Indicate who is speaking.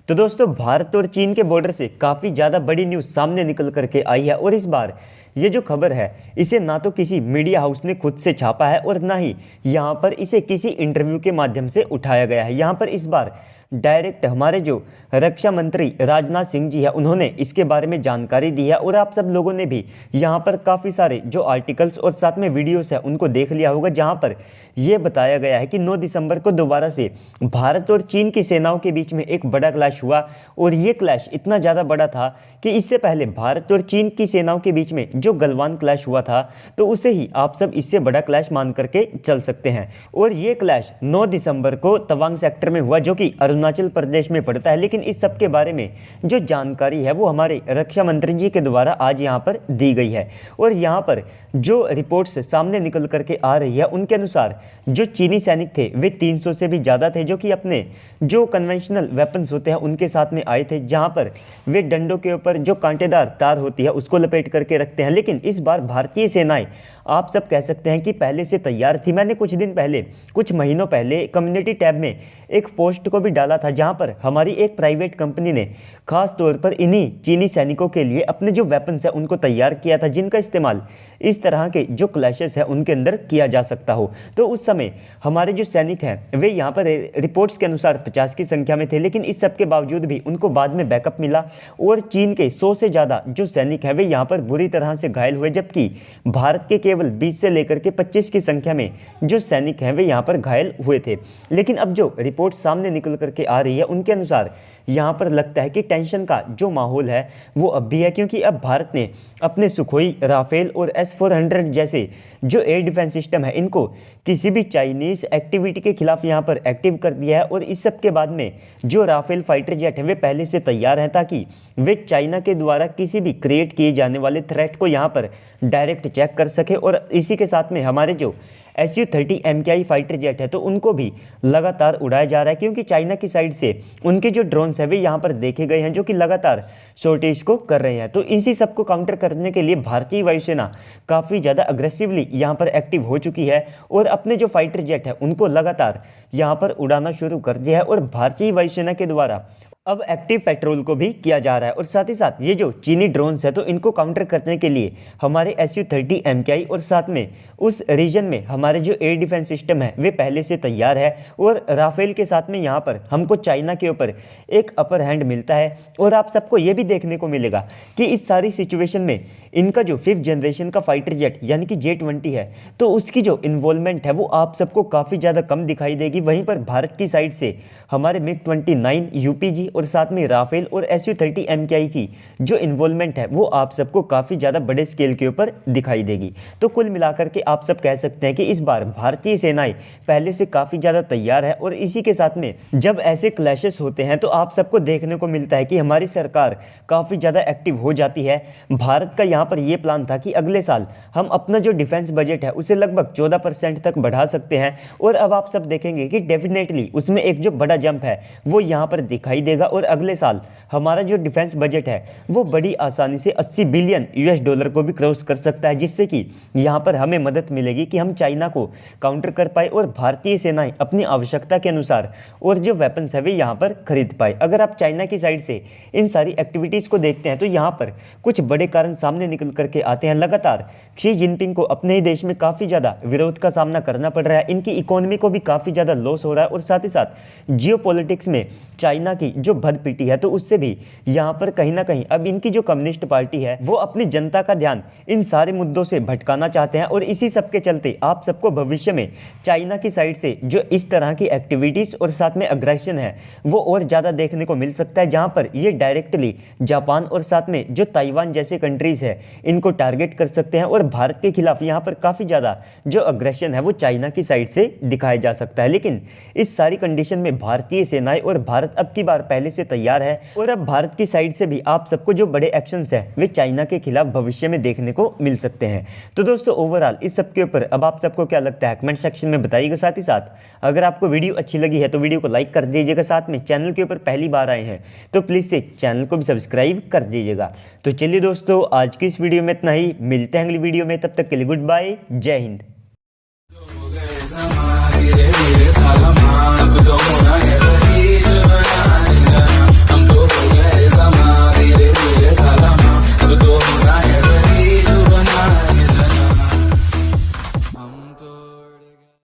Speaker 1: तो दोस्तों भारत और चीन के बॉर्डर से काफ़ी ज़्यादा बड़ी न्यूज़ सामने निकल करके आई है और इस बार ये जो खबर है इसे ना तो किसी मीडिया हाउस ने खुद से छापा है और ना ही यहाँ पर इसे किसी इंटरव्यू के माध्यम से उठाया गया है। यहाँ पर इस बार डायरेक्ट हमारे जो रक्षा मंत्री राजनाथ सिंह जी है उन्होंने इसके बारे में जानकारी दी है और आप सब लोगों ने भी यहाँ पर काफ़ी सारे जो आर्टिकल्स और साथ में वीडियोस है उनको देख लिया होगा, जहाँ पर यह बताया गया है कि 9 दिसंबर को दोबारा से भारत और चीन की सेनाओं के बीच में एक बड़ा क्लैश हुआ और ये क्लैश इतना ज़्यादा बड़ा था कि इससे पहले भारत और चीन की सेनाओं के बीच में जो गलवान क्लैश हुआ था तो उसे ही आप सब इससे बड़ा क्लैश मान करके चल सकते हैं। और ये क्लैश 9 दिसंबर को तवांग सेक्टर में हुआ जो कि अरुणाचल प्रदेश में पड़ता है। लेकिन इस सब के बारे में जो जानकारी है वो हमारे रक्षा मंत्री जी के द्वारा आज यहाँ पर दी गई है और यहाँ पर जो रिपोर्ट्स सामने निकल करके आ रही है उनके अनुसार जो चीनी सैनिक थे वे 300 से भी ज़्यादा थे, जो कि अपने जो कन्वेंशनल वेपन्स होते हैं उनके साथ में आए थे, जहां पर वे डंडों के ऊपर जो कांटेदार तार होती है उसको लपेट करके रखते हैं। लेकिन इस बार भारतीय सेनाएं आप सब कह सकते हैं कि पहले से तैयार थी। मैंने कुछ दिन पहले, कुछ महीनों पहले कम्युनिटी टैब में एक पोस्ट को भी डाला था जहां पर हमारी एक प्राइवेट कंपनी ने खास तौर पर इन्हीं चीनी सैनिकों के लिए अपने जो वेपन्स है उनको तैयार किया था, जिनका इस्तेमाल इस तरह के जो क्लैशेस है उनके अंदर किया जा सकता हो। तो उस समय हमारे जो सैनिक हैं वे यहाँ पर रिपोर्ट्स के अनुसार 50 की संख्या में थे, लेकिन इस सब के बावजूद भी उनको बाद में बैकअप मिला और चीन के 100 से ज़्यादा जो सैनिक हैं वे यहाँ पर बुरी तरह से घायल हुए, जबकि भारत के केवल 20 से लेकर के 25 की संख्या में जो सैनिक हैं वे यहाँ पर घायल हुए थे। लेकिन अब जो रिपोर्ट सामने निकल करके आ रही है उनके अनुसार यहाँ पर लगता है कि टेंशन का जो माहौल है वो अब भी है, क्योंकि अब भारत ने अपने सुखोई, राफेल और S-400 जैसे जो एयर डिफेंस सिस्टम है इनको किसी भी चाइनीज़ एक्टिविटी के खिलाफ यहाँ पर एक्टिव कर दिया है। और इस सब के बाद में जो राफेल फाइटर जेट है वे पहले से तैयार हैं ताकि वे चाइना के द्वारा किसी भी क्रिएट किए जाने वाले थ्रेट को यहाँ पर डायरेक्ट चेक कर सके। और इसी के साथ में हमारे जो Su-30 MKI फाइटर जेट है तो उनको भी लगातार उड़ाया जा रहा है, क्योंकि चाइना की साइड से उनके जो ड्रोन्स है वे यहाँ पर देखे गए हैं जो कि लगातार शॉर्टेज को कर रहे हैं। तो इसी सब को काउंटर करने के लिए भारतीय वायुसेना काफ़ी ज़्यादा अग्रेसिवली यहाँ पर एक्टिव हो चुकी है और अपने जो फाइटर जेट है उनको लगातार यहाँ पर उड़ाना शुरू कर दिया है। और भारतीय वायुसेना के द्वारा अब एक्टिव पेट्रोल को भी किया जा रहा है और साथ ही साथ ये जो चीनी ड्रोन्स है तो इनको काउंटर करने के लिए हमारे Su-30 MKI और साथ में उस रीजन में हमारे जो एयर डिफेंस सिस्टम है वे पहले से तैयार है। और राफेल के साथ में यहाँ पर हमको चाइना के ऊपर एक अपर हैंड मिलता है। और आप सबको ये भी देखने को मिलेगा कि इस सारी सिचुएशन में इनका जो 5th जनरेशन का फाइटर जेट यानी कि J-20 है तो उसकी जो इन्वॉल्वमेंट है वो आप सबको काफ़ी ज़्यादा कम दिखाई देगी। वहीं पर भारत की साइड से हमारे MiG-29 UPG और साथ में राफेल और Su-30 MKI की जो इन्वॉल्वमेंट है वो आप सबको काफ़ी ज़्यादा बड़े स्केल के ऊपर दिखाई देगी। तो कुल मिलाकर के आप सब कह सकते हैं कि इस बार भारतीय सेनाएं पहले से काफ़ी ज़्यादा तैयार है। और इसी के साथ में जब ऐसे क्लैशेस होते हैं तो आप सबको देखने को मिलता है कि हमारी सरकार काफ़ी ज़्यादा एक्टिव हो जाती है। भारत का यहाँ पर यह प्लान था कि अगले साल हम अपना जो डिफेंस बजट है उसे लगभग 14% तक बढ़ा सकते हैं और अब आप सब देखेंगे कि डेफिनेटली उसमें एक जो बड़ा जंप है वो यहाँ पर दिखाई देगा और अगले साल हमारा जो डिफेंस बजट है वो बड़ी आसानी से 80 बिलियन US को भी क्रॉस कर सकता है, जिससे कि यहाँ पर हमें मदद मिलेगी कि हम चाइना को काउंटर कर पाए और भारतीय सेनाएं अपनी आवश्यकता के अनुसार और जो वेपन्स है वे यहाँ पर खरीद पाए। अगर आप चाइना की साइड से इन सारी एक्टिविटीज़ को देखते हैं तो यहाँ पर कुछ बड़े कारण सामने निकल करके आते हैं। लगातार शी जिनपिंग को अपने ही देश में काफ़ी ज़्यादा विरोध का सामना करना पड़ रहा है, इनकी इकोनॉमी को भी काफ़ी ज़्यादा लॉस हो रहा है और साथ ही साथ जियोपॉलिटिक्स में चाइना की जो भदपिटी है तो उससे भी यहाँ पर कहीं ना कहीं अब इनकी जो कम्युनिस्ट पार्टी है वो अपनी जनता का ध्यान इन सारे मुद्दों से भटकाना चाहते हैं। और इसी सब के चलते आप सबको भविष्य में चाइना की साइड से जो इस तरह की एक्टिविटीज़ और साथ में अग्रेशन है वो और ज़्यादा देखने को मिल सकता है, जहाँ पर ये डायरेक्टली जापान और साथ में जो ताइवान जैसे कंट्रीज़ है इनको टारगेट कर सकते हैं। और भारत के खिलाफ यहाँ पर काफ़ी ज़्यादा जो अग्रेशन है वो चाइना की साइड से दिखाया जा सकता है। लेकिन इस सारी कंडीशन में भारतीय सेनाएं और भारत अब की बार पहले से तैयार है और अब भारत की साइड से भी आप सबको जो बड़े एक्शंस है वे चाइना के खिलाफ भविष्य में देखने को मिल सकते हैं। तो दोस्तों ओवरऑल इस सब के ऊपर अब आप सबको क्या लगता है कमेंट सेक्शन में बताइएगा। साथ ही साथ अगर आपको वीडियो अच्छी लगी है तो वीडियो को लाइक कर दीजिएगा। साथ में चैनल के ऊपर पहली बार आए हैं तो प्लीज़ से चैनल को भी सब्सक्राइब कर दीजिएगा। तो चलिए दोस्तों आज की इस वीडियो में इतना ही, मिलते हैं अगली वीडियो में, तब तक के लिए गुड बाय, जय हिंद।